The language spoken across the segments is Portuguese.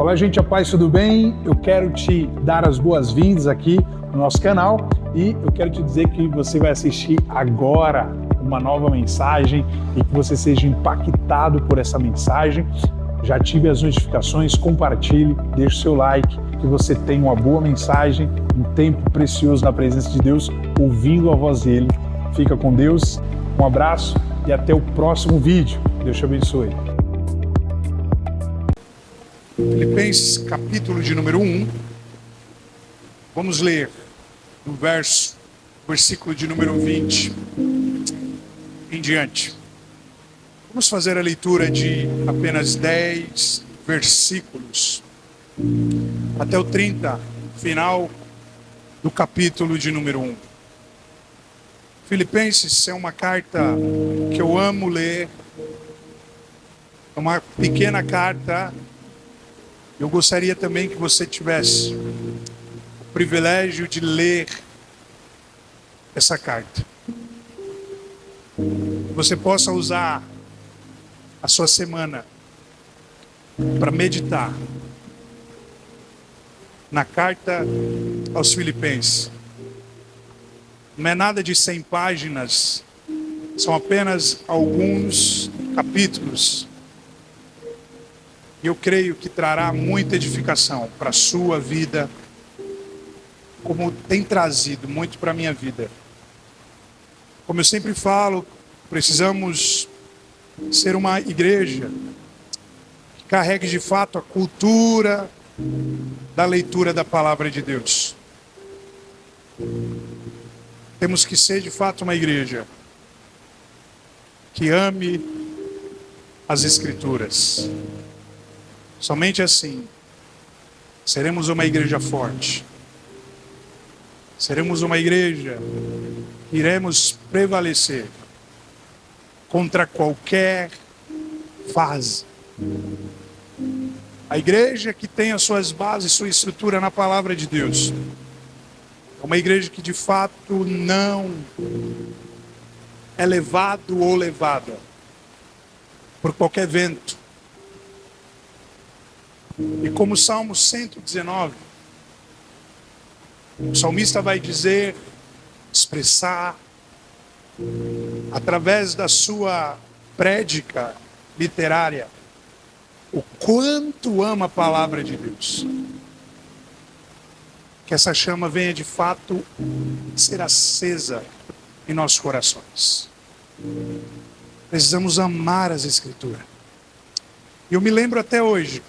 Olá, gente, a paz, tudo bem? Eu quero te dar as boas-vindas aqui no nosso canal e eu quero te dizer que você vai assistir agora uma nova mensagem e que você seja impactado por essa mensagem. Já ative as notificações, compartilhe, deixe o seu like, que você tenha uma boa mensagem, um tempo precioso na presença de Deus, ouvindo a voz dele. Fica com Deus, um abraço e até o próximo vídeo. Deus te abençoe. Filipenses, capítulo de número 1. Vamos ler do versículo de número 20 em diante. Vamos fazer a leitura de apenas 10 versículos até o 30, final do capítulo de número 1. Filipenses é uma carta que eu amo ler. É uma pequena carta. Eu gostaria também que você tivesse o privilégio de ler essa carta. Que você possa usar a sua semana para meditar na carta aos Filipenses. Não é nada de 100 páginas, são apenas alguns capítulos. E eu creio que trará muita edificação para a sua vida, como tem trazido muito para a minha vida. Como eu sempre falo, precisamos ser uma igreja que carregue de fato a cultura da leitura da palavra de Deus. Temos que ser de fato uma igreja que ame as Escrituras. Somente assim seremos uma igreja forte. Seremos uma igreja que iremos prevalecer contra qualquer fase. A igreja que tem as suas bases, sua estrutura na palavra de Deus. É uma igreja que de fato não é levado ou levada por qualquer vento. E como o Salmo 119, o salmista vai dizer, expressar, através da sua prédica literária, o quanto ama a palavra de Deus. Que essa chama venha de fato ser acesa em nossos corações. Precisamos amar as Escrituras. E eu me lembro até hoje,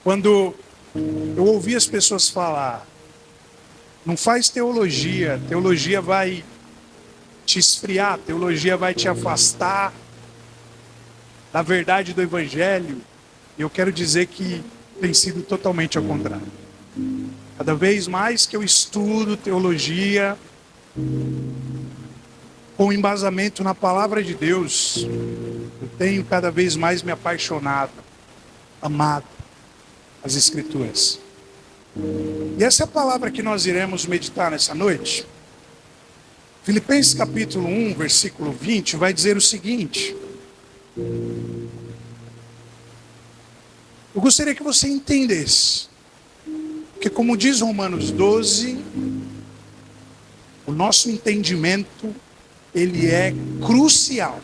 quando eu ouvi as pessoas falar, não faz teologia, teologia vai te esfriar, teologia vai te afastar da verdade do Evangelho. E eu quero dizer que tem sido totalmente ao contrário. Cada vez mais que eu estudo teologia, com embasamento na palavra de Deus, eu tenho cada vez mais me apaixonado, amado as Escrituras. E essa é a palavra que nós iremos meditar nessa noite. Filipenses capítulo 1, versículo 20, vai dizer o seguinte. Eu gostaria que você entendesse que, como diz Romanos 12, o nosso entendimento, ele é crucial.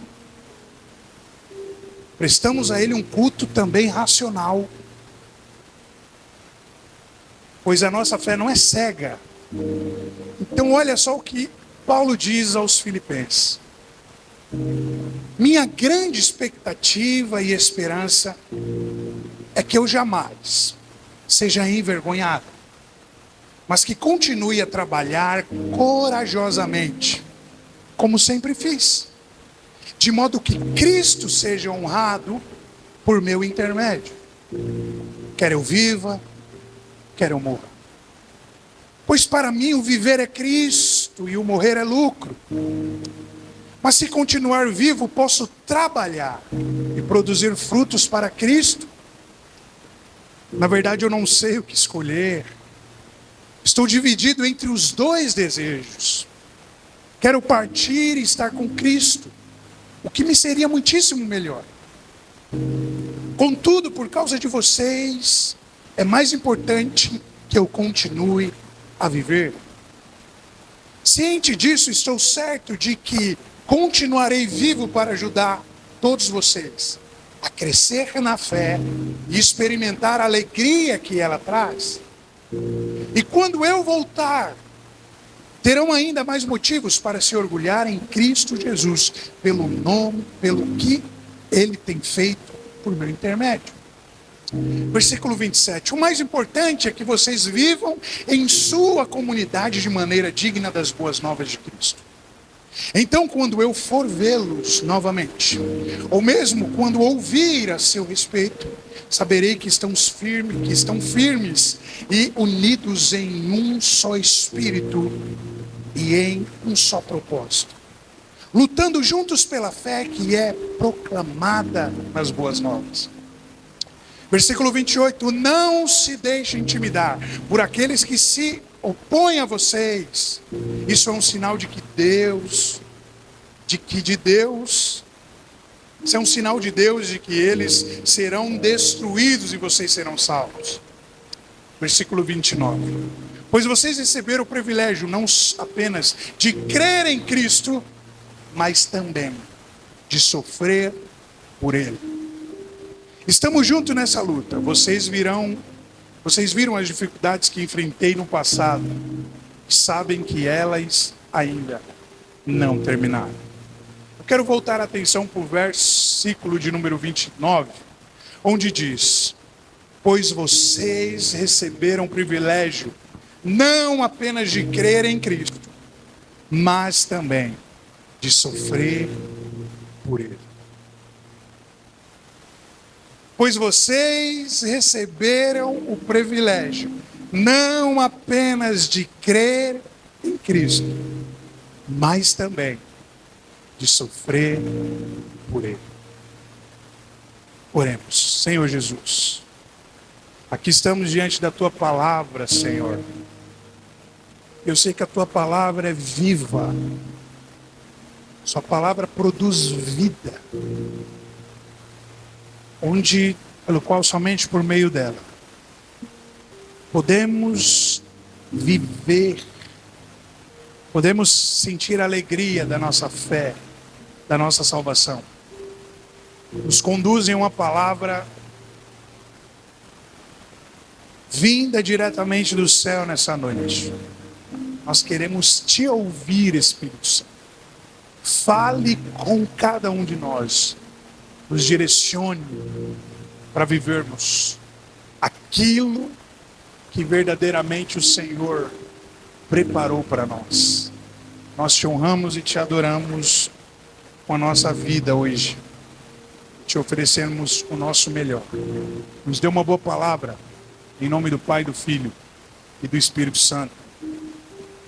Prestamos a ele um culto também racional, pois a nossa fé não é cega. Então olha só o que Paulo diz aos Filipenses. Minha grande expectativa e esperança é que eu jamais seja envergonhado, mas que continue a trabalhar corajosamente, como sempre fiz, de modo que Cristo seja honrado por meu intermédio, quer eu viva, quer eu morra. Pois para mim o viver é Cristo e o morrer é lucro. Mas se continuar vivo, posso trabalhar e produzir frutos para Cristo. Na verdade, eu não sei o que escolher. Estou dividido entre os dois desejos. Quero partir e estar com Cristo, o que me seria muitíssimo melhor. Contudo, por causa de vocês, é mais importante que eu continue a viver. Ciente disso, estou certo de que continuarei vivo para ajudar todos vocês a crescer na fé e experimentar a alegria que ela traz. E quando eu voltar, terão ainda mais motivos para se orgulhar em Cristo Jesus, pelo nome, pelo que Ele tem feito por meu intermédio. Versículo 27. O mais importante é que vocês vivam em sua comunidade de maneira digna das boas novas de Cristo. Então, quando eu for vê-los novamente, ou mesmo quando ouvir a seu respeito, saberei que estão firmes e unidos em um só espírito e em um só propósito, lutando juntos pela fé que é proclamada nas boas novas. Versículo 28, não se deixe intimidar por aqueles que se opõem a vocês. Isso é um sinal de Deus, isso é um sinal de Deus de que eles serão destruídos e vocês serão salvos. Versículo 29, pois vocês receberam o privilégio não apenas de crer em Cristo, mas também de sofrer por Ele. Estamos juntos nessa luta. Vocês viram as dificuldades que enfrentei no passado. Sabem que elas ainda não terminaram. Eu quero voltar a atenção para o versículo de número 29, onde diz: pois vocês receberam o privilégio não apenas de crer em Cristo, mas também de sofrer por Ele. Pois vocês receberam o privilégio não apenas de crer em Cristo, mas também de sofrer por Ele. Oremos. Senhor Jesus, aqui estamos diante da Tua palavra, Senhor. Eu sei que a Tua palavra é viva. Sua palavra produz vida, pelo qual somente por meio dela podemos viver, podemos sentir a alegria da nossa fé, da nossa salvação. Nos conduz em uma palavra vinda diretamente do céu nessa noite. Nós queremos Te ouvir, Espírito Santo. Fale com cada um de nós. Nos direcione para vivermos aquilo que verdadeiramente o Senhor preparou para nós. Nós Te honramos e Te adoramos com a nossa vida hoje. Te oferecemos o nosso melhor. Nos dê uma boa palavra, em nome do Pai, do Filho e do Espírito Santo.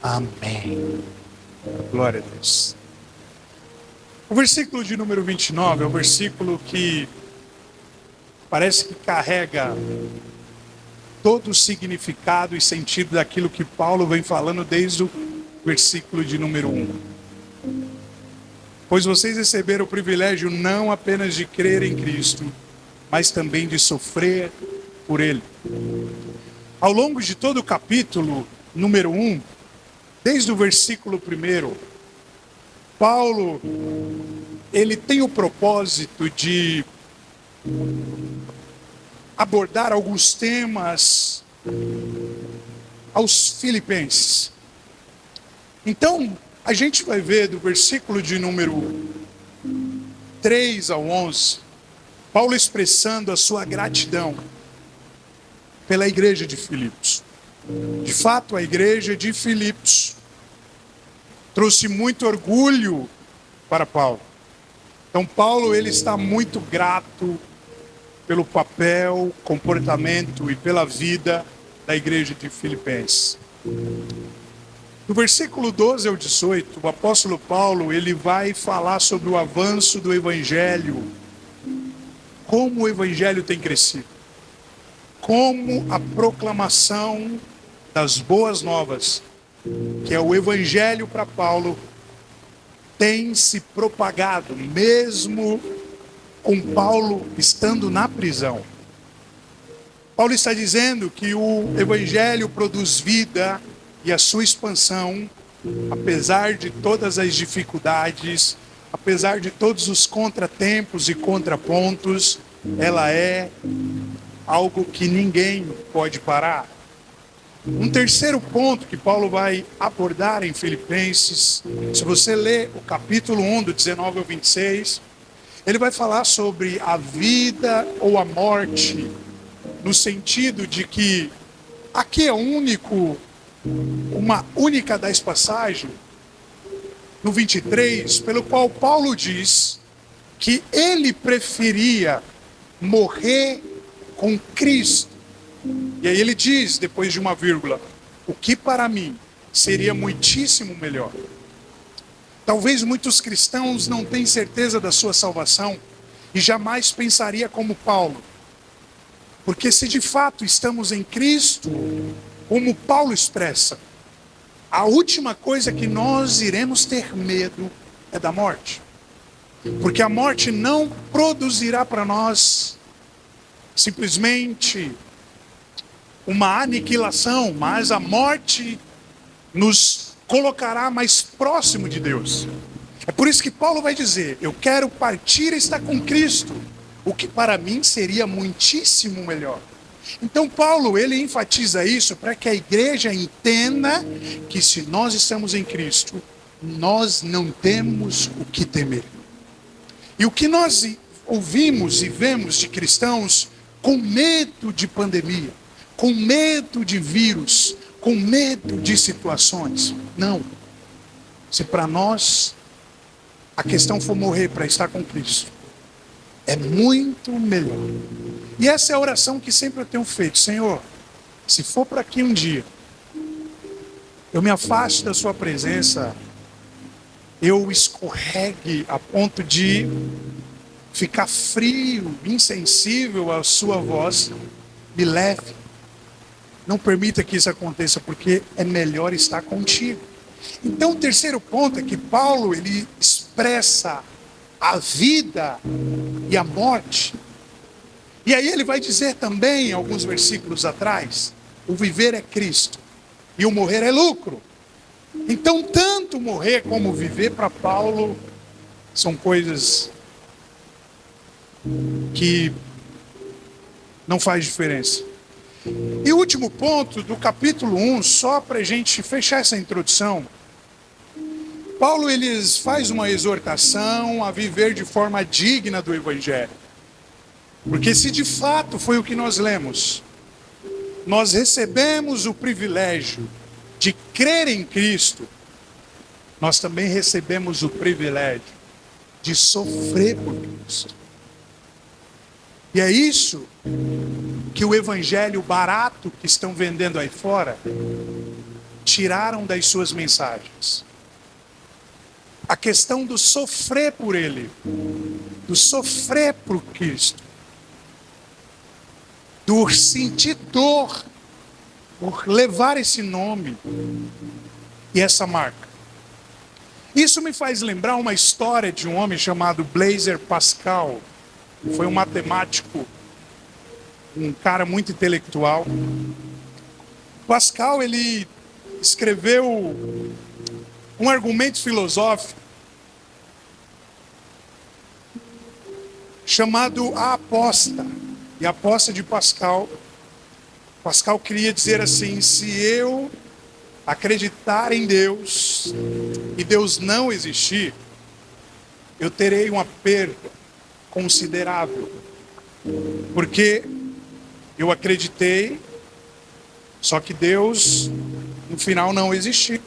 Amém. Glória a Deus. O versículo de número 29 é o versículo que parece que carrega todo o significado e sentido daquilo que Paulo vem falando desde o versículo de número 1. Pois vocês receberam o privilégio não apenas de crer em Cristo, mas também de sofrer por Ele. Ao longo de todo o capítulo número 1, desde o versículo 1, Paulo, ele tem o propósito de abordar alguns temas aos filipenses. Então, a gente vai ver do versículo de número 3 ao 11, Paulo expressando a sua gratidão pela igreja de Filipos. De fato, a igreja de Filipos trouxe muito orgulho para Paulo. Então Paulo, ele está muito grato pelo papel, comportamento e pela vida da igreja de Filipenses. Do versículo 12 ao 18, o apóstolo Paulo, ele vai falar sobre o avanço do evangelho, como o evangelho tem crescido, como a proclamação das boas novas, que é o evangelho para Paulo, tem se propagado, mesmo com Paulo estando na prisão. Paulo está dizendo que o Evangelho produz vida e a sua expansão, apesar de todas as dificuldades, apesar de todos os contratempos e contrapontos, ela é algo que ninguém pode parar. Um terceiro ponto que Paulo vai abordar em Filipenses, se você ler o capítulo 1, do 19 ao 26, ele vai falar sobre a vida ou a morte, no sentido de que aqui é uma única das passagens, no 23, pelo qual Paulo diz que ele preferia morrer com Cristo. E aí ele diz, depois de uma vírgula, o que para mim seria muitíssimo melhor. Talvez muitos cristãos não tenham certeza da sua salvação e jamais pensaria como Paulo. Porque se de fato estamos em Cristo, como Paulo expressa, a última coisa que nós iremos ter medo é da morte. Porque a morte não produzirá para nós simplesmente uma aniquilação, mas a morte nos colocará mais próximo de Deus. É por isso que Paulo vai dizer, eu quero partir e estar com Cristo, o que para mim seria muitíssimo melhor. Então Paulo, ele enfatiza isso para que a igreja entenda que se nós estamos em Cristo, nós não temos o que temer. E o que nós ouvimos e vemos de cristãos com medo de pandemia, com medo de vírus, com medo de situações. Não. Se para nós a questão for morrer para estar com Cristo, é muito melhor. E essa é a oração que sempre eu tenho feito. Senhor, se for para que um dia eu me afaste da sua presença, eu escorregue a ponto de ficar frio, insensível à sua voz, me leve. Não permita que isso aconteça, porque é melhor estar contigo. Então o terceiro ponto é que Paulo, ele expressa a vida e a morte. E aí ele vai dizer também, alguns versículos atrás, o viver é Cristo e o morrer é lucro. Então tanto morrer como viver para Paulo são coisas que não faz diferença. E o último ponto do capítulo 1, só para a gente fechar essa introdução, Paulo ele faz uma exortação a viver de forma digna do Evangelho. Porque se de fato foi o que nós lemos, nós recebemos o privilégio de crer em Cristo, nós também recebemos o privilégio de sofrer por Cristo. E é isso que o evangelho barato que estão vendendo aí fora tiraram das suas mensagens. A questão do sofrer por Ele, do sofrer por Cristo, do sentir dor por levar esse nome e essa marca. Isso me faz lembrar uma história de um homem chamado Blaise Pascal. Foi um matemático, um cara muito intelectual. Pascal, ele escreveu um argumento filosófico chamado A Aposta. E a aposta de Pascal queria dizer assim: se eu acreditar em Deus e Deus não existir, eu terei uma perda considerável, porque eu acreditei, só que Deus no final não existiu.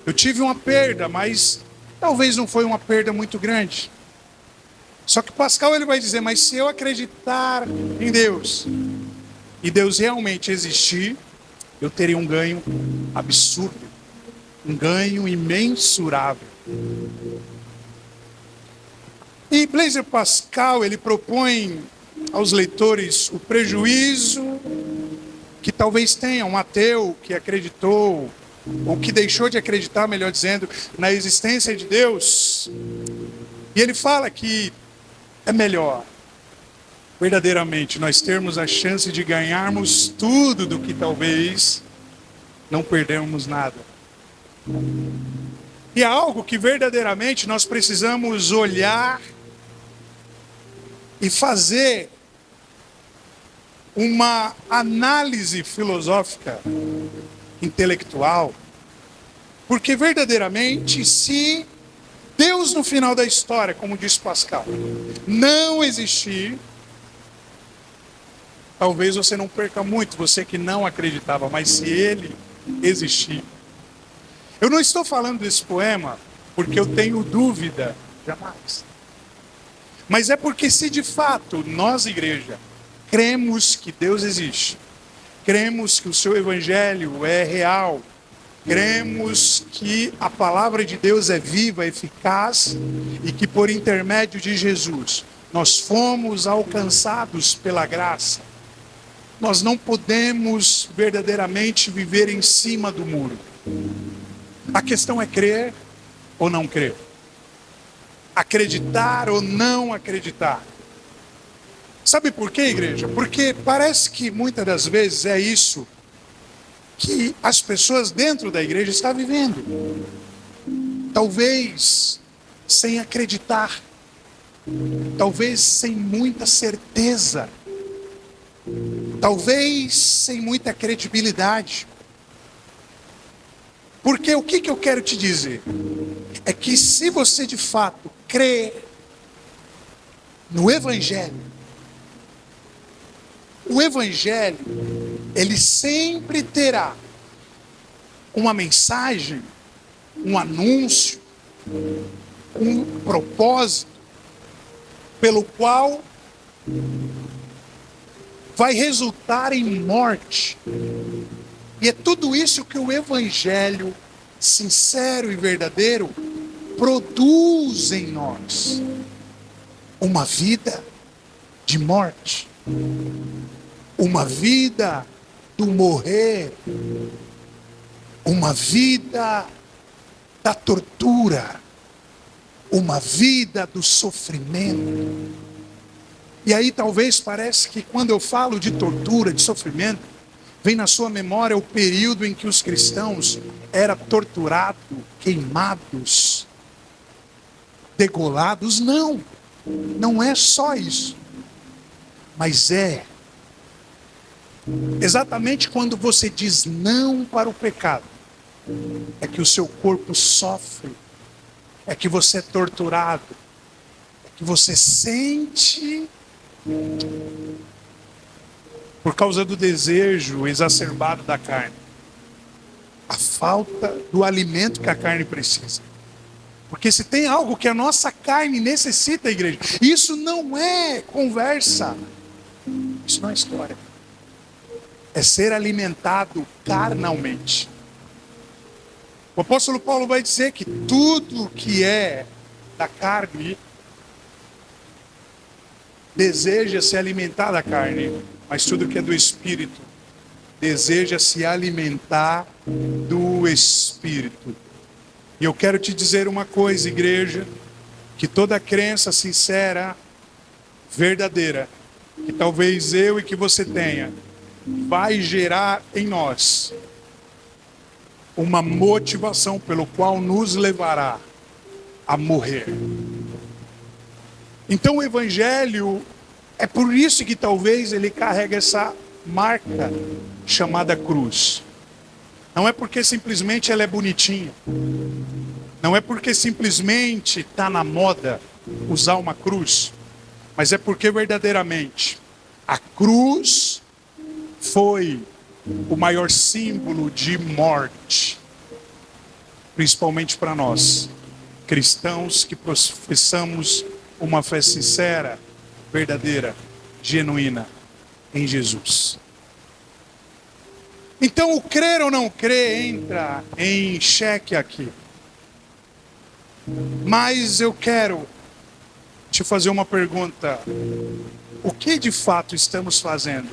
Eu tive uma perda, mas talvez não foi uma perda muito grande. Só que Pascal ele vai dizer, mas se eu acreditar em Deus e Deus realmente existir, eu teria um ganho absurdo, um ganho imensurável. E Blaise Pascal ele propõe aos leitores o prejuízo que talvez tenha um ateu que acreditou, ou que deixou de acreditar, melhor dizendo, na existência de Deus. E ele fala que é melhor, verdadeiramente, nós termos a chance de ganharmos tudo do que talvez não perdermos nada. E é algo que verdadeiramente nós precisamos olhar e fazer uma análise filosófica, intelectual, porque verdadeiramente, se Deus no final da história, como diz Pascal, não existir, talvez você não perca muito, você que não acreditava, mas se ele existir. Eu não estou falando desse poema porque eu tenho dúvida, jamais. Mas é porque se de fato nós, igreja, cremos que Deus existe, cremos que o seu evangelho é real, cremos que a palavra de Deus é viva, eficaz e que por intermédio de Jesus nós fomos alcançados pela graça. Nós não podemos verdadeiramente viver em cima do muro. A questão é crer ou não crer. Acreditar ou não acreditar. Sabe por quê, igreja? Porque parece que muitas das vezes é isso que as pessoas dentro da igreja estão vivendo. Talvez sem acreditar. Talvez sem muita certeza. Talvez sem muita credibilidade. Porque o que eu quero te dizer? É que se você de fato crê no Evangelho, o Evangelho, ele sempre terá uma mensagem, um anúncio, um propósito, pelo qual vai resultar em morte. E é tudo isso que o Evangelho sincero e verdadeiro produz em nós. Uma vida de morte. Uma vida do morrer. Uma vida da tortura. Uma vida do sofrimento. E aí talvez parece que quando eu falo de tortura, de sofrimento, vem na sua memória o período em que os cristãos eram torturados, queimados, degolados. Não, não é só isso. Mas é exatamente quando você diz não para o pecado, é que o seu corpo sofre, é que você é torturado, é que você sente, por causa do desejo exacerbado da carne, a falta do alimento que a carne precisa. Porque se tem algo que a nossa carne necessita, igreja, isso não é conversa, isso não é história, é ser alimentado carnalmente. O apóstolo Paulo vai dizer que tudo que é da carne deseja se alimentar da carne, mas tudo que é do Espírito deseja se alimentar do Espírito. E eu quero te dizer uma coisa, igreja, que toda crença sincera, verdadeira, que talvez eu e que você tenha, vai gerar em nós uma motivação pelo qual nos levará a morrer. Então o Evangelho, é por isso que talvez ele carrega essa marca chamada cruz. Não é porque simplesmente ela é bonitinha. Não é porque simplesmente está na moda usar uma cruz. Mas é porque verdadeiramente a cruz foi o maior símbolo de morte. Principalmente para nós, cristãos que professamos uma fé sincera, verdadeira, genuína em Jesus. Então o crer ou não crer entra em xeque aqui. Mas eu quero te fazer uma pergunta. O que de fato estamos fazendo?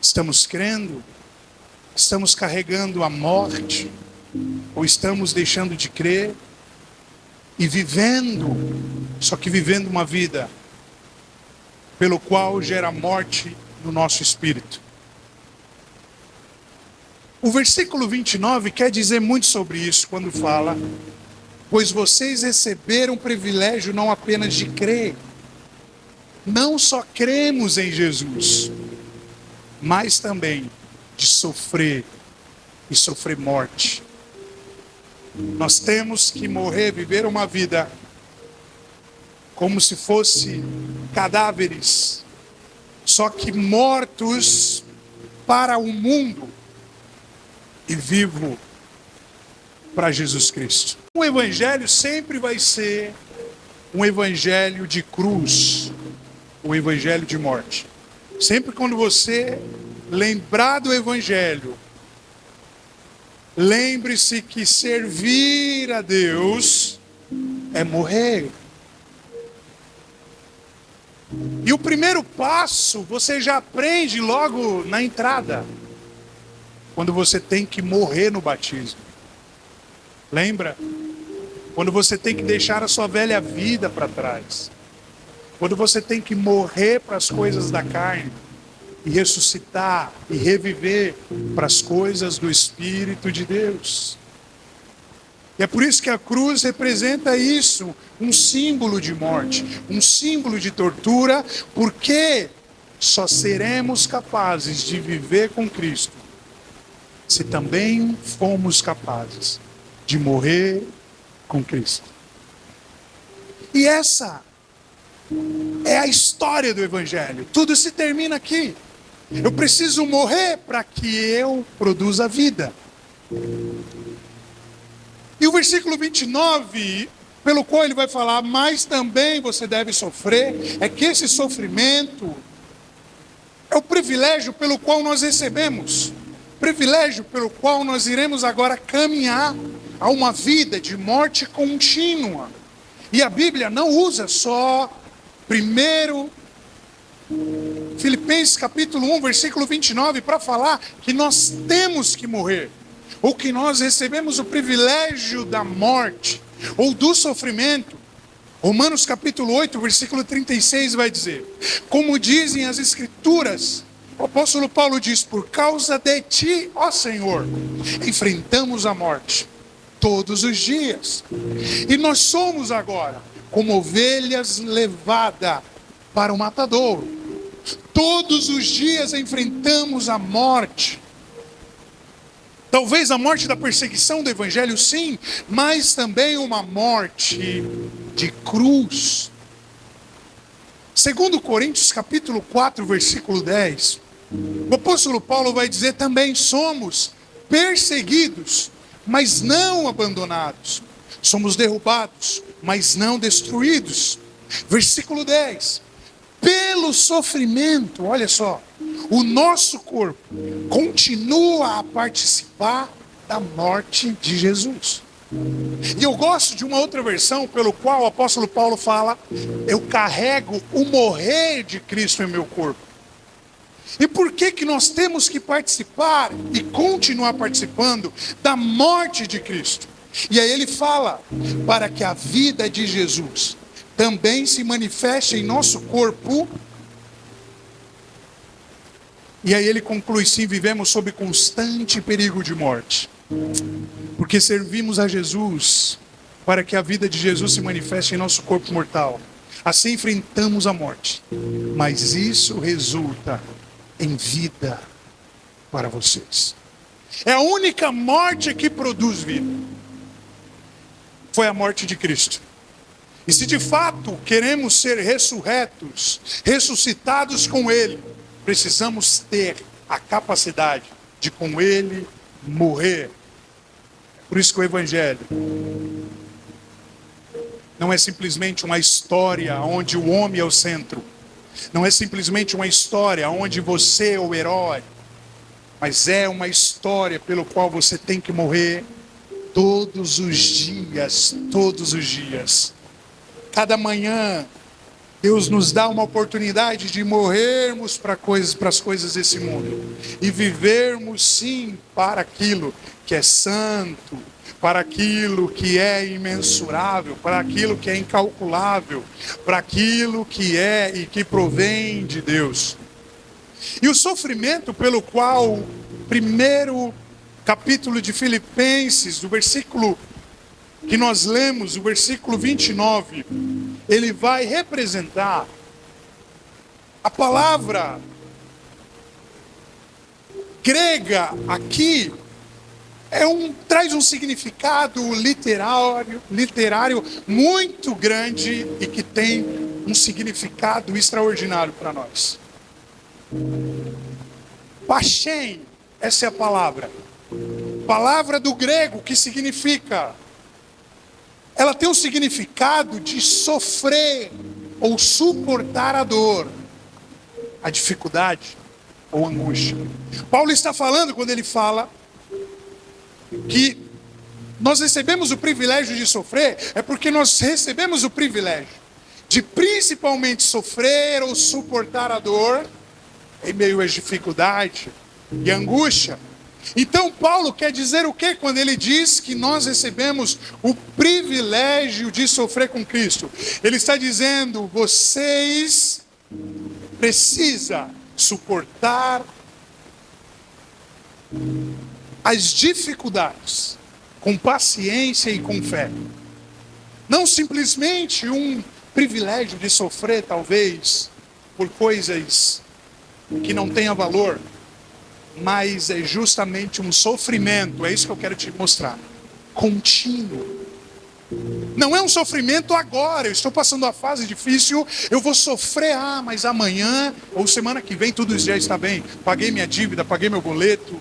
Estamos crendo? Estamos carregando a morte? Ou estamos deixando de crer? E vivendo, só que vivendo uma vida pelo qual gera morte no nosso espírito. O versículo 29 quer dizer muito sobre isso quando fala: pois vocês receberam o privilégio não apenas de crer, não só cremos em Jesus, mas também de sofrer e sofrer morte. Nós temos que morrer, viver uma vida como se fosse cadáveres, só que mortos para o mundo e vivo para Jesus Cristo. O evangelho sempre vai ser um evangelho de cruz, um evangelho de morte. Sempre quando você lembrar do evangelho, lembre-se que servir a Deus é morrer. E o primeiro passo você já aprende logo na entrada, quando você tem que morrer no batismo. Lembra? Quando você tem que deixar a sua velha vida para trás. Quando você tem que morrer para as coisas da carne e ressuscitar e reviver para as coisas do Espírito de Deus. E é por isso que a cruz representa isso, um símbolo de morte, um símbolo de tortura, porque só seremos capazes de viver com Cristo se também formos capazes de morrer com Cristo. E essa é a história do Evangelho. Tudo se termina aqui. Eu preciso morrer para que eu produza vida. E o versículo 29, pelo qual ele vai falar, mas também você deve sofrer, é que esse sofrimento é o privilégio pelo qual nós recebemos. Privilégio pelo qual nós iremos agora caminhar a uma vida de morte contínua. E a Bíblia não usa só Filipenses capítulo 1, versículo 29, para falar que nós temos que morrer, ou que nós recebemos o privilégio da morte, ou do sofrimento. Romanos capítulo 8, versículo 36 vai dizer: como dizem as Escrituras, o apóstolo Paulo diz: por causa de ti, ó Senhor, enfrentamos a morte todos os dias. E nós somos agora como ovelhas levadas para o matadouro. Todos os dias enfrentamos a morte. Talvez a morte da perseguição do evangelho, sim, mas também uma morte de cruz. Segundo Coríntios capítulo 4, versículo 10, o apóstolo Paulo vai dizer também: somos perseguidos, mas não abandonados. Somos derrubados, mas não destruídos. Versículo 10. Pelo sofrimento, olha só, o nosso corpo continua a participar da morte de Jesus. E eu gosto de uma outra versão pelo qual o apóstolo Paulo fala: eu carrego o morrer de Cristo em meu corpo. E por que nós temos que participar e continuar participando da morte de Cristo? E aí ele fala: para que a vida de Jesus também se manifeste em nosso corpo. E aí ele conclui: sim, vivemos sob constante perigo de morte, porque servimos a Jesus para que a vida de Jesus se manifeste em nosso corpo mortal. Assim enfrentamos a morte, mas isso resulta em vida para vocês. É a única morte que produz vida. Foi a morte de Cristo. E se de fato queremos ser ressurretos, ressuscitados com Ele, precisamos ter a capacidade de com Ele morrer. Por isso que o Evangelho não é simplesmente uma história onde o homem é o centro. Não é simplesmente uma história onde você é o herói. Mas é uma história pelo qual você tem que morrer todos os dias. Todos os dias. Cada manhã, Deus nos dá uma oportunidade de morrermos para as coisas desse mundo e vivermos sim para aquilo que é santo, para aquilo que é imensurável, para aquilo que é incalculável, para aquilo que é e que provém de Deus. E o sofrimento pelo qual o primeiro capítulo de Filipenses, do versículo que nós lemos, o versículo 29, ele vai representar a palavra grega aqui, traz um significado literário muito grande e que tem um significado extraordinário para nós. Pachem, essa é a palavra do grego que significa, ela tem um significado de sofrer ou suportar a dor, a dificuldade ou angústia. Paulo está falando, quando ele fala que nós recebemos o privilégio de sofrer, é porque nós recebemos o privilégio de principalmente sofrer ou suportar a dor em meio às dificuldades e angústia. Então Paulo quer dizer o que quando ele diz que nós recebemos o privilégio de sofrer com Cristo? Ele está dizendo, vocês precisam suportar as dificuldades com paciência e com fé. Não simplesmente um privilégio de sofrer, talvez, por coisas que não tenham valor, mas é justamente um sofrimento, é isso que eu quero te mostrar, contínuo. Não é um sofrimento agora, eu estou passando uma fase difícil, eu vou sofrer, mas amanhã ou semana que vem tudo já está bem. Paguei minha dívida, paguei meu boleto,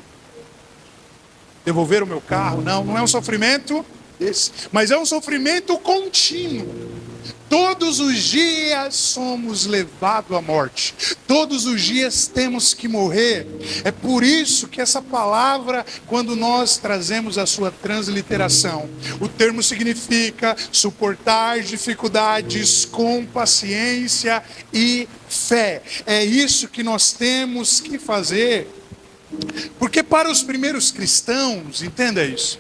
devolver o meu carro. Não é um sofrimento esse, mas é um sofrimento contínuo. Todos os dias somos levados à morte. Todos os dias temos que morrer. É por isso que essa palavra, quando nós trazemos a sua transliteração, o termo significa suportar dificuldades com paciência e fé. É isso que nós temos que fazer. Porque para os primeiros cristãos, entenda isso,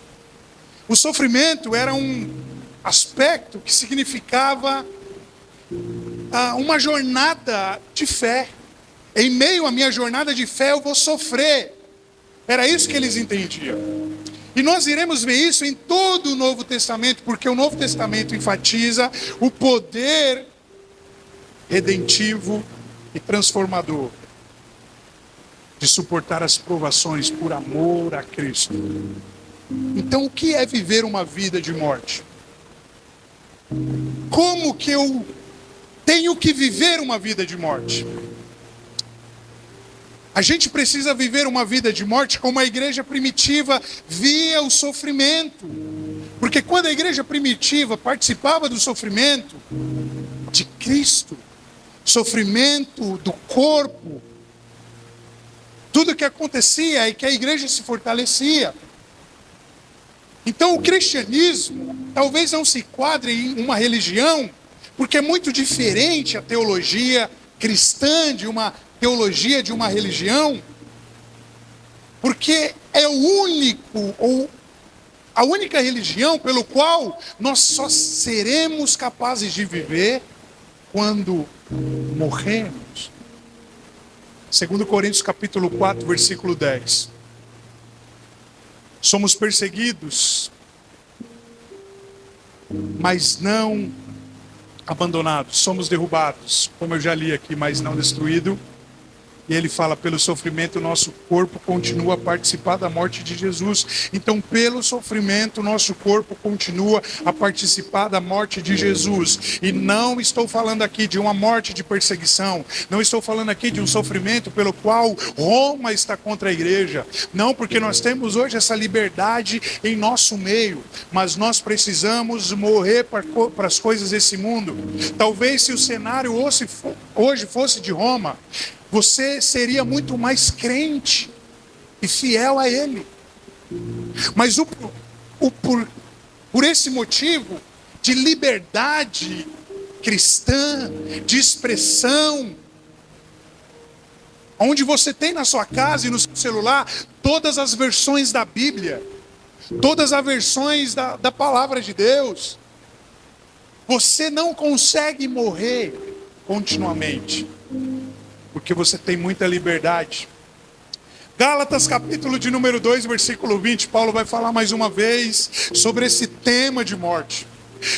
o sofrimento era um aspecto que significava uma jornada de fé. Em meio à minha jornada de fé eu vou sofrer. Era isso que eles entendiam. E nós iremos ver isso em todo o Novo Testamento, porque o Novo Testamento enfatiza o poder redentivo e transformador de suportar as provações por amor a Cristo. Então, o que é viver uma vida de morte? Como que eu tenho que viver uma vida de morte? A gente precisa viver uma vida de morte como a igreja primitiva via o sofrimento. Porque quando a igreja primitiva participava do sofrimento de Cristo, sofrimento do corpo, tudo que acontecia é que a igreja se fortalecia. Então o cristianismo talvez não se enquadre em uma religião, porque é muito diferente a teologia cristã de uma teologia de uma religião, porque é a única religião pelo qual nós só seremos capazes de viver quando morremos. 2 Coríntios capítulo 4, versículo 10. Somos perseguidos, mas não abandonados. Somos derrubados, como eu já li aqui, mas não destruídos. E ele fala, pelo sofrimento, nosso corpo continua a participar da morte de Jesus. Então, pelo sofrimento, nosso corpo continua a participar da morte de Jesus. E não estou falando aqui de uma morte de perseguição. Não estou falando aqui de um sofrimento pelo qual Roma está contra a igreja. Não, porque nós temos hoje essa liberdade em nosso meio. Mas nós precisamos morrer para as coisas desse mundo. Talvez se o cenário hoje fosse de Roma, você seria muito mais crente e fiel a ele. Mas por esse motivo de liberdade cristã, de expressão, onde você tem na sua casa e no seu celular todas as versões da Bíblia, todas as versões da palavra de Deus. Você não consegue morrer continuamente, porque você tem muita liberdade. Gálatas capítulo de número 2, versículo 20, Paulo vai falar mais uma vez sobre esse tema de morte.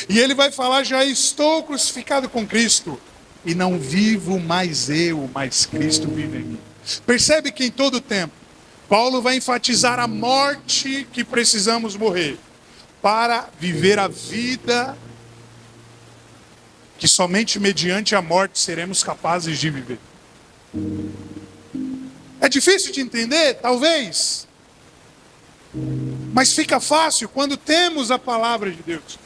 E ele vai falar: já estou crucificado com Cristo, e não vivo mais eu, mas Cristo vive em mim. Percebe que em todo tempo, Paulo vai enfatizar a morte que precisamos morrer, para viver a vida que somente mediante a morte seremos capazes de viver. É difícil de entender, talvez, mas fica fácil quando temos a palavra de Deus.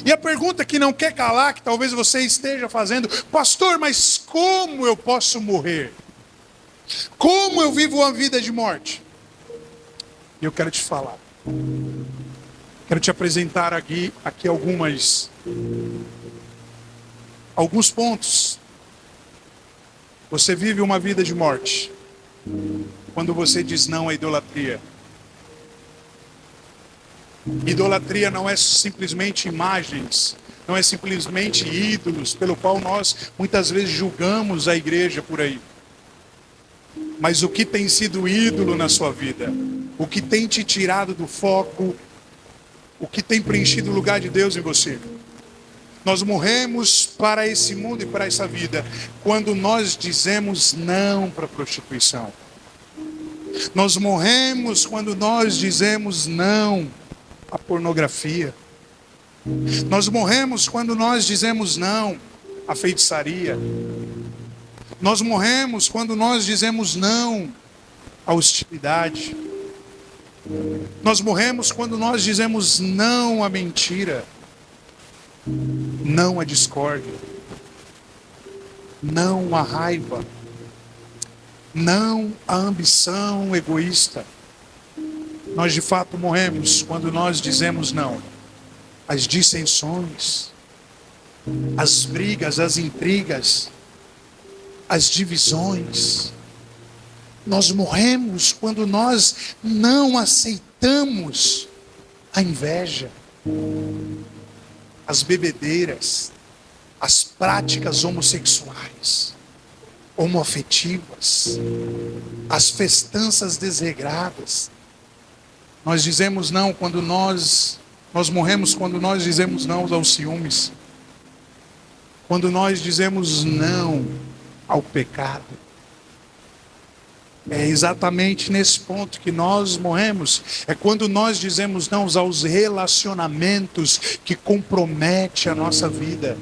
E a pergunta que não quer calar, que talvez você esteja fazendo: pastor, mas como eu posso morrer? Como eu vivo uma vida de morte? E eu quero te falar. Quero te apresentar aqui alguns pontos. Você vive uma vida de morte quando você diz não à idolatria. Idolatria não é simplesmente imagens, não é simplesmente ídolos, pelo qual nós muitas vezes julgamos a igreja por aí. Mas o que tem sido ídolo na sua vida? O que tem te tirado do foco? O que tem preenchido o lugar de Deus em você? Nós morremos para esse mundo e para essa vida quando nós dizemos não para a prostituição. Nós morremos quando nós dizemos não à pornografia. Nós morremos quando nós dizemos não à feitiçaria. Nós morremos quando nós dizemos não à hostilidade. Nós morremos quando nós dizemos não à mentira, não à discórdia, não à raiva, não à ambição egoísta. Nós de fato morremos quando nós dizemos não às dissensões, às brigas, às intrigas, às divisões. Nós morremos quando nós não aceitamos a inveja, as bebedeiras, as práticas homossexuais, homoafetivas, as festanças desregradas. Nós dizemos não quando nós morremos quando nós dizemos não aos ciúmes, quando nós dizemos não ao pecado. É exatamente nesse ponto que nós morremos. É quando nós dizemos não aos relacionamentos que comprometem a nossa vida.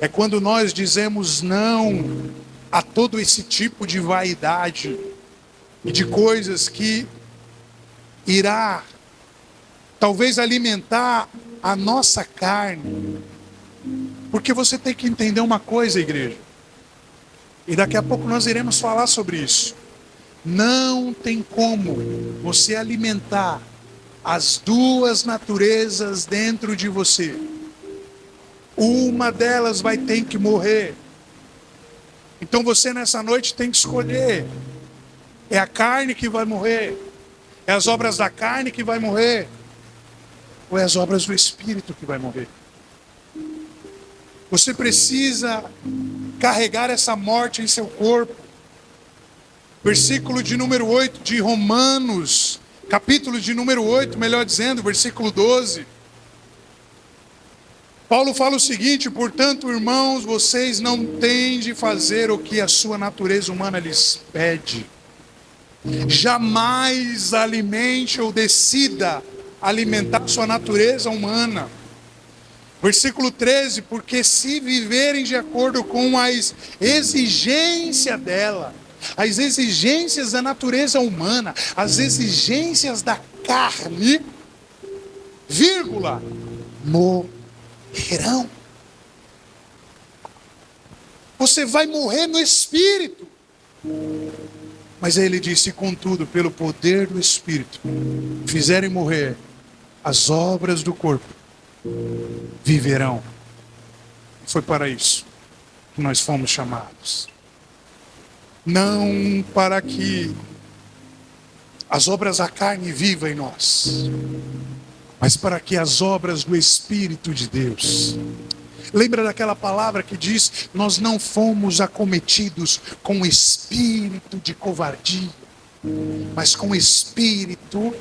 É quando nós dizemos não a todo esse tipo de vaidade e de coisas que irá talvez alimentar a nossa carne. Porque você tem que entender uma coisa, igreja. E daqui a pouco nós iremos falar sobre isso. Não tem como você alimentar as duas naturezas dentro de você. Uma delas vai ter que morrer. Então você nessa noite tem que escolher. É a carne que vai morrer? É as obras da carne que vai morrer? Ou é as obras do Espírito que vai morrer? Você precisa carregar essa morte em seu corpo. Versículo de número 8 de Romanos, capítulo de número 8, melhor dizendo, versículo 12. Paulo fala o seguinte: portanto, irmãos, vocês não têm de fazer o que a sua natureza humana lhes pede. Jamais alimente ou decida alimentar sua natureza humana. Versículo 13, porque se viverem de acordo com as exigências dela, as exigências da natureza humana, as exigências da carne, vírgula, morrerão. Você vai morrer no Espírito. Mas aí ele disse: contudo, pelo poder do Espírito, fizerem morrer as obras do corpo, viverão. Foi para isso que nós fomos chamados. Não para que as obras da carne vivam em nós, mas para que as obras do Espírito de Deus. Lembra daquela palavra que diz: nós não fomos acometidos com espírito de covardia, mas com espírito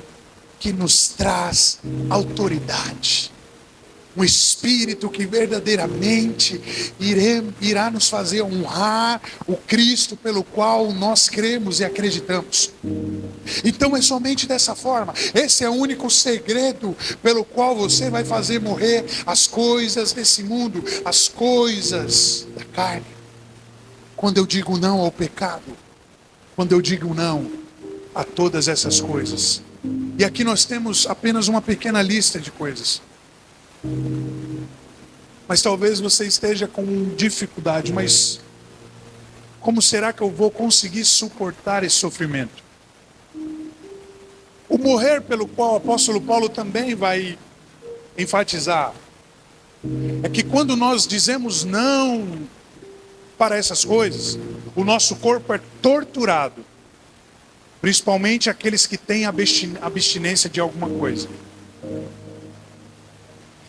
que nos traz autoridade. Um espírito que verdadeiramente irá nos fazer honrar o Cristo pelo qual nós cremos e acreditamos. Então é somente dessa forma. Esse é o único segredo pelo qual você vai fazer morrer as coisas desse mundo, as coisas da carne. Quando eu digo não ao pecado, quando eu digo não a todas essas coisas. E aqui nós temos apenas uma pequena lista de coisas. Mas talvez você esteja com dificuldade, mas como será que eu vou conseguir suportar esse sofrimento? O morrer pelo qual o apóstolo Paulo também vai enfatizar é que quando nós dizemos não para essas coisas, o nosso corpo é torturado, principalmente aqueles que têm abstinência de alguma coisa.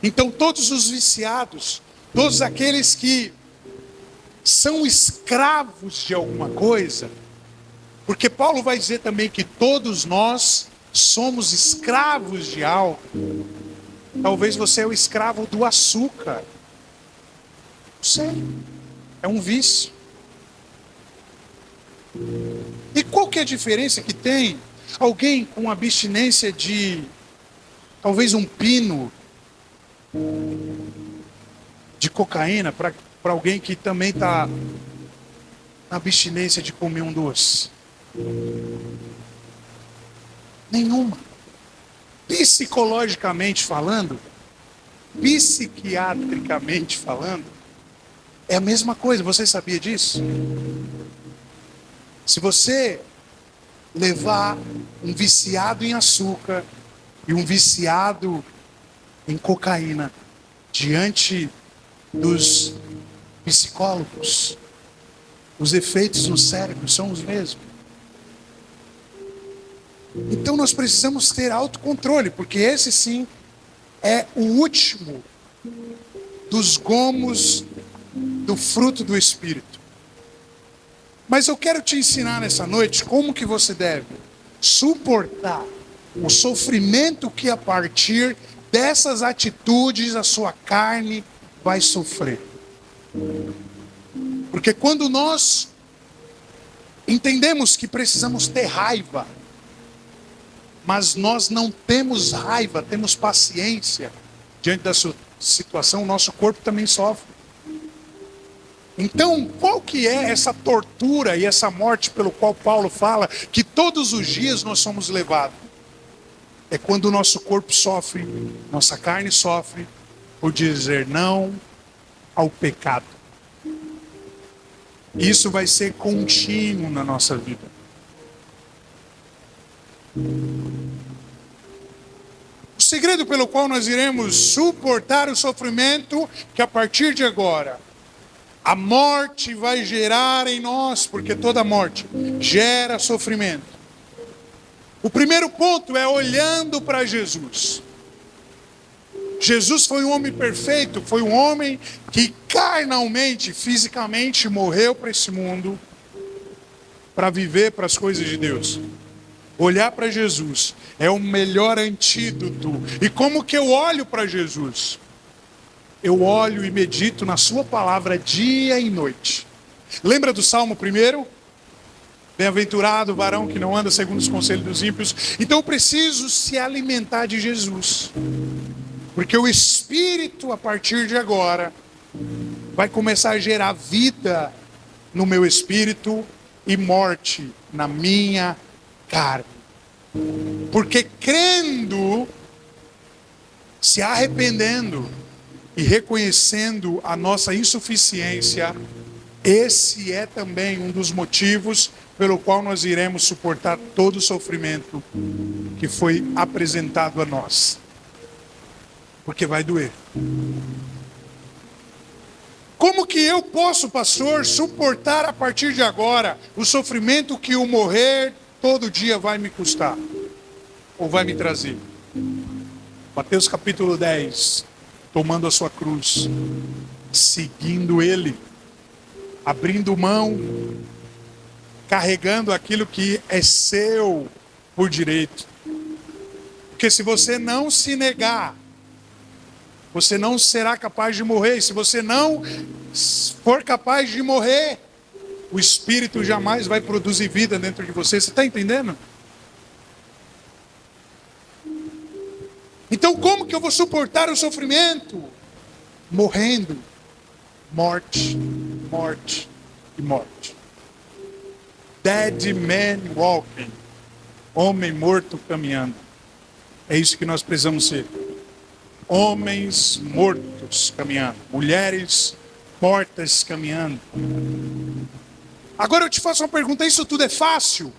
Então todos os viciados, todos aqueles que são escravos de alguma coisa, porque Paulo vai dizer também que todos nós somos escravos de algo. Talvez você é o escravo do açúcar. Não sei, é um vício. E qual que é a diferença que tem alguém com abstinência de talvez um pino de cocaína para alguém que também está na abstinência de comer um doce? Nenhuma. Psicologicamente falando, psiquiatricamente falando, é a mesma coisa. Você sabia disso? Se você levar um viciado em açúcar e um viciado em cocaína diante dos psicólogos, os efeitos no cérebro são os mesmos. Então nós precisamos ter autocontrole, porque esse sim é o último dos gomos do fruto do Espírito. Mas eu quero te ensinar nessa noite como que você deve suportar o sofrimento que a partir dessas atitudes a sua carne vai sofrer. Porque quando nós entendemos que precisamos ter raiva, mas nós não temos raiva, temos paciência diante da sua situação, o nosso corpo também sofre. Então, qual que é essa tortura e essa morte pelo qual Paulo fala que todos os dias nós somos levados? É quando o nosso corpo sofre, nossa carne sofre, por dizer não ao pecado. Isso vai ser contínuo na nossa vida. O segredo pelo qual nós iremos suportar o sofrimento, que a partir de agora, a morte vai gerar em nós, porque toda morte gera sofrimento. O primeiro ponto é olhando para Jesus. Jesus foi um homem perfeito, foi um homem que carnalmente, fisicamente morreu para esse mundo, para viver para as coisas de Deus. Olhar para Jesus é o melhor antídoto. E como que eu olho para Jesus? Eu olho e medito na sua palavra dia e noite. Lembra do Salmo 1? Bem-aventurado o varão que não anda segundo os conselhos dos ímpios. Então eu preciso se alimentar de Jesus. Porque o Espírito, a partir de agora, vai começar a gerar vida no meu espírito e morte na minha carne. Porque crendo, se arrependendo e reconhecendo a nossa insuficiência, esse é também um dos motivos pelo qual nós iremos suportar todo o sofrimento que foi apresentado a nós. Porque vai doer. Como que eu posso, pastor, suportar a partir de agora o sofrimento que o morrer todo dia vai me custar? Ou vai me trazer? Mateus capítulo 10, tomando a sua cruz, seguindo Ele, abrindo mão, carregando aquilo que é seu por direito. Porque se você não se negar, você não será capaz de morrer. E se você não for capaz de morrer, o Espírito jamais vai produzir vida dentro de você. Você está entendendo? Então como que eu vou suportar o sofrimento? Morrendo. Morte, morte e morte. Dead man walking. Homem morto caminhando. É isso que nós precisamos ser. Homens mortos caminhando. Mulheres mortas caminhando. Agora eu te faço uma pergunta. Isso tudo é fácil?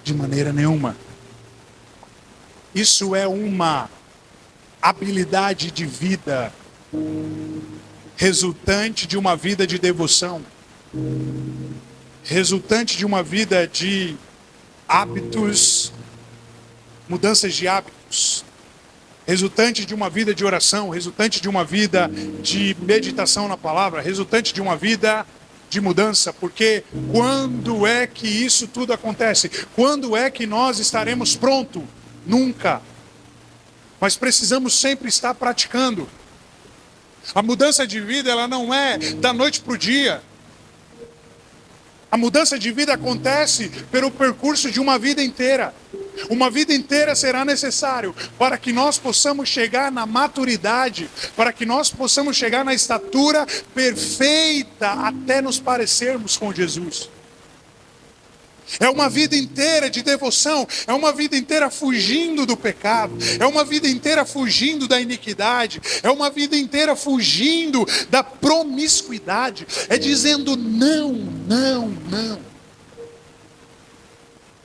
De maneira nenhuma. Isso é uma habilidade de vida resultante de uma vida de devoção, resultante de uma vida de hábitos, mudanças de hábitos, resultante de uma vida de oração, resultante de uma vida de meditação na palavra, resultante de uma vida de mudança. Porque quando é que isso tudo acontece? Quando é que nós estaremos prontos? Nunca. Mas precisamos sempre estar praticando. A mudança de vida, ela não é da noite para o dia. A mudança de vida acontece pelo percurso de uma vida inteira. Uma vida inteira será necessário para que nós possamos chegar na maturidade, para que nós possamos chegar na estatura perfeita até nos parecermos com Jesus. É uma vida inteira de devoção, é uma vida inteira fugindo do pecado, é uma vida inteira fugindo da iniquidade, é uma vida inteira fugindo da promiscuidade, é dizendo não, não, não.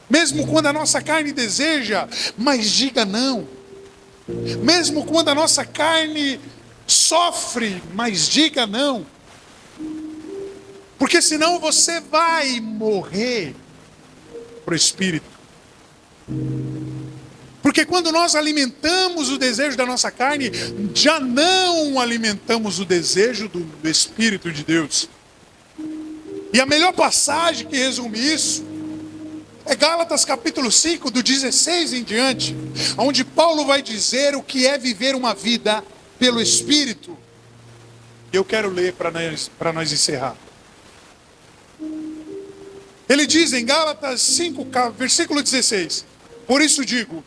Mesmo quando a nossa carne deseja, mas diga não. Mesmo quando a nossa carne sofre, mas diga não. Porque senão você vai morrer para o Espírito. Porque quando nós alimentamos o desejo da nossa carne, já não alimentamos o desejo do Espírito de Deus. E a melhor passagem que resume isso é Gálatas capítulo 5, do 16 em diante, onde Paulo vai dizer o que é viver uma vida pelo Espírito. Eu quero ler para nós encerrar. Ele diz em Gálatas 5, versículo 16: por isso digo,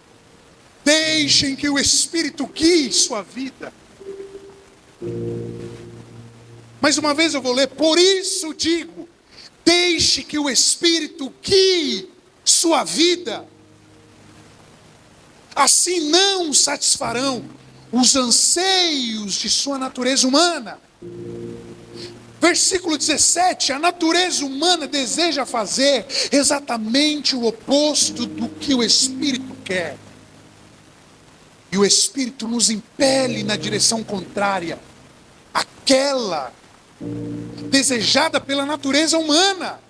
deixem que o Espírito guie sua vida. Mais uma vez eu vou ler. Por isso digo, deixe que o Espírito guie sua vida. Assim não satisfarão os anseios de sua natureza humana. Versículo 17, a natureza humana deseja fazer exatamente o oposto do que o Espírito quer. E o Espírito nos impele na direção contrária, aquela desejada pela natureza humana.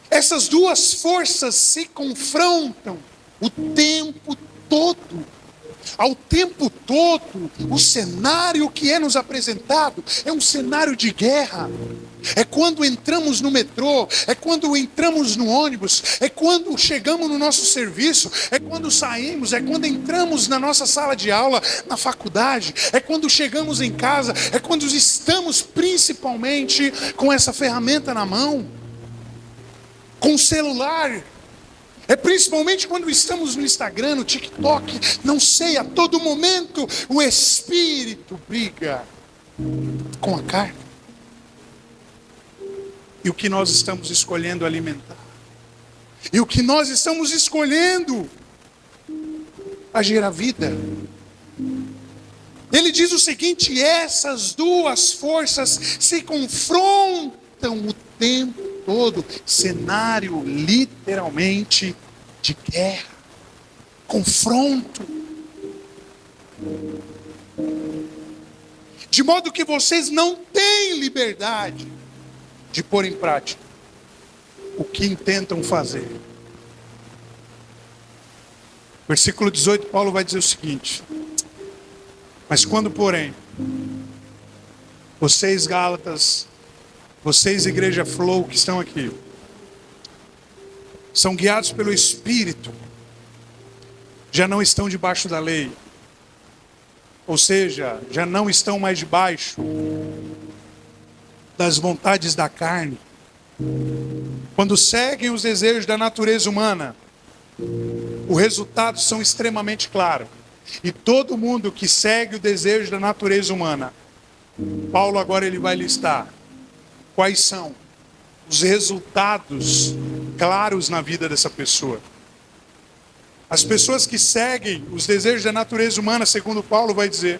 Essas duas forças se confrontam o tempo todo. Ao tempo todo, o cenário que é nos apresentado é um cenário de guerra. É quando entramos no metrô, é quando entramos no ônibus, é quando chegamos no nosso serviço, é quando saímos, é quando entramos na nossa sala de aula, na faculdade, é quando chegamos em casa, é quando estamos principalmente com essa ferramenta na mão, com o celular. É principalmente quando estamos no Instagram, no TikTok, não sei, a todo momento o Espírito briga com a carne. E o que nós estamos escolhendo alimentar? E o que nós estamos escolhendo agir a vida? Ele diz o seguinte: essas duas forças se confrontam o tempo todo. Cenário literalmente de guerra, confronto. de modo que vocês não têm liberdade de pôr em prática o que intentam fazer. Versículo 18, Paulo vai dizer o seguinte: mas quando, porém, vocês Gálatas, vocês Igreja Flow que estão aqui, são guiados pelo Espírito, já não estão debaixo da lei, ou seja, já não estão mais debaixo das vontades da carne. Quando seguem os desejos da natureza humana, os resultados são extremamente claros. E todo mundo que segue o desejo da natureza humana, Paulo agora ele vai listar quais são os resultados claros na vida dessa pessoa. As pessoas que seguem os desejos da natureza humana, segundo Paulo vai dizer,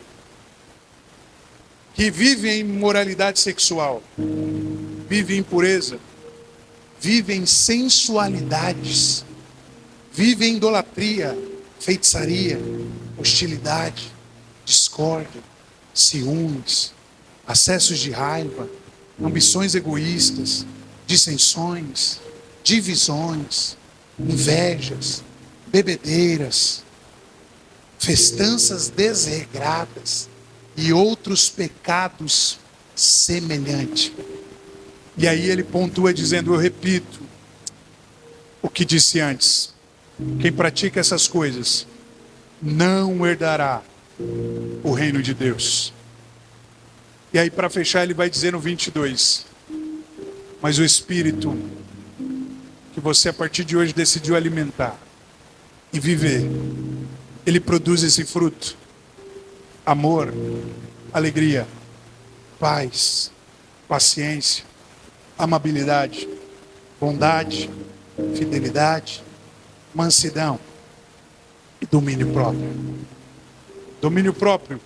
que vivem em imoralidade sexual, vivem em impureza, vivem em sensualidades, vivem em idolatria, feitiçaria, hostilidade, discórdia, ciúmes, acessos de raiva, ambições egoístas, dissensões, divisões, invejas, bebedeiras, festanças desregradas e outros pecados semelhantes. E aí ele pontua dizendo, eu repito o que disse antes: quem pratica essas coisas não herdará o reino de Deus. E aí, para fechar, ele vai dizer no 22, mas o Espírito que você a partir de hoje decidiu alimentar e viver, ele produz esse fruto: amor, alegria, paz, paciência, amabilidade, bondade, fidelidade, mansidão e domínio próprio. Domínio próprio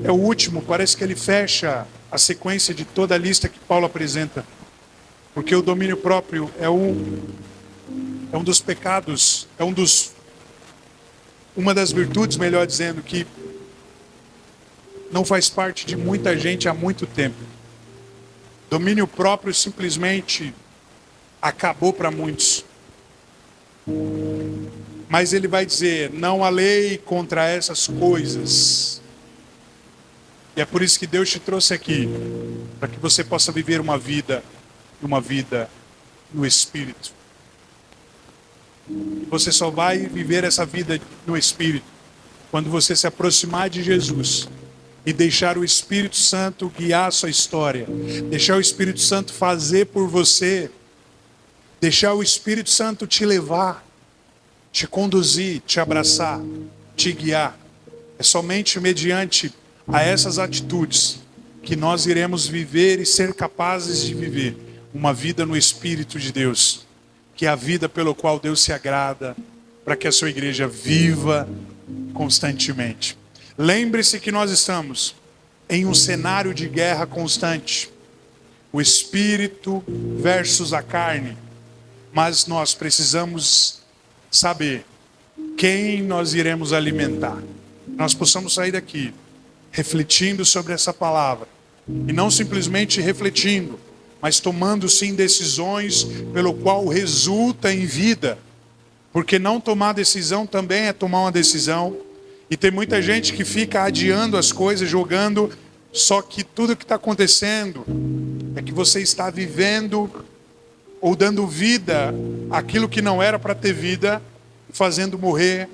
é o último, parece que ele fecha a sequência de toda a lista que Paulo apresenta, porque o domínio próprio é um dos pecados, uma das virtudes, melhor dizendo, que não faz parte de muita gente há muito tempo. Domínio próprio simplesmente acabou para muitos. Mas ele vai dizer, não há lei contra essas coisas. E é por isso que Deus te trouxe aqui, para que você possa viver uma vida no Espírito. Você só vai viver essa vida no Espírito quando você se aproximar de Jesus e deixar o Espírito Santo guiar a sua história, deixar o Espírito Santo fazer por você, deixar o Espírito Santo te levar, te conduzir, te abraçar, te guiar. É somente mediante a essas atitudes que nós iremos viver e ser capazes de viver uma vida no Espírito de Deus, que é a vida pelo qual Deus se agrada, para que a sua igreja viva constantemente. Lembre-se que nós estamos em um cenário de guerra constante. O Espírito versus a carne. Mas nós precisamos saber quem nós iremos alimentar. Nós possamos sair daqui refletindo sobre essa palavra. E não simplesmente refletindo, mas tomando sim decisões pelo qual resulta em vida. Porque não tomar decisão também é tomar uma decisão. E tem muita gente que fica adiando as coisas, jogando, só que tudo que está acontecendo é que você está vivendo ou dando vida àquilo que não era para ter vida, fazendo morrer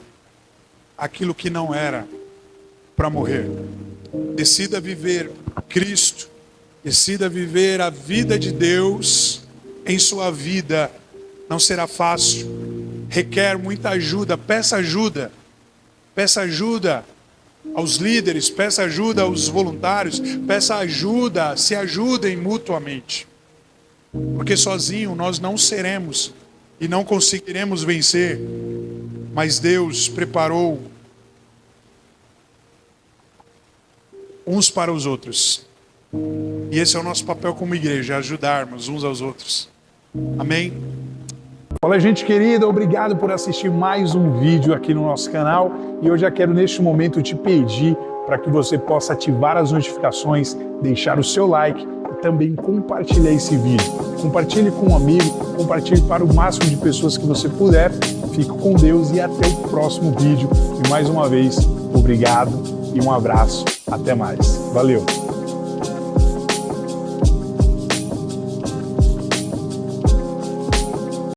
aquilo que não era para morrer. Decida viver Cristo, decida viver a vida de Deus em sua vida. Não será fácil, requer muita ajuda. Peça ajuda aos líderes, peça ajuda aos voluntários, peça ajuda, se ajudem mutuamente. Porque sozinho nós não seremos e não conseguiremos vencer, mas Deus preparou uns para os outros. E esse é o nosso papel como igreja, ajudarmos uns aos outros. Amém? Olá, gente querida, obrigado por assistir mais um vídeo aqui no nosso canal. E eu já quero neste momento te pedir para que você possa ativar as notificações, deixar o seu like e também compartilhar esse vídeo. Compartilhe com um amigo, compartilhe para o máximo de pessoas que você puder. Fique com Deus e até o próximo vídeo. E mais uma vez, obrigado e um abraço. Até mais. Valeu!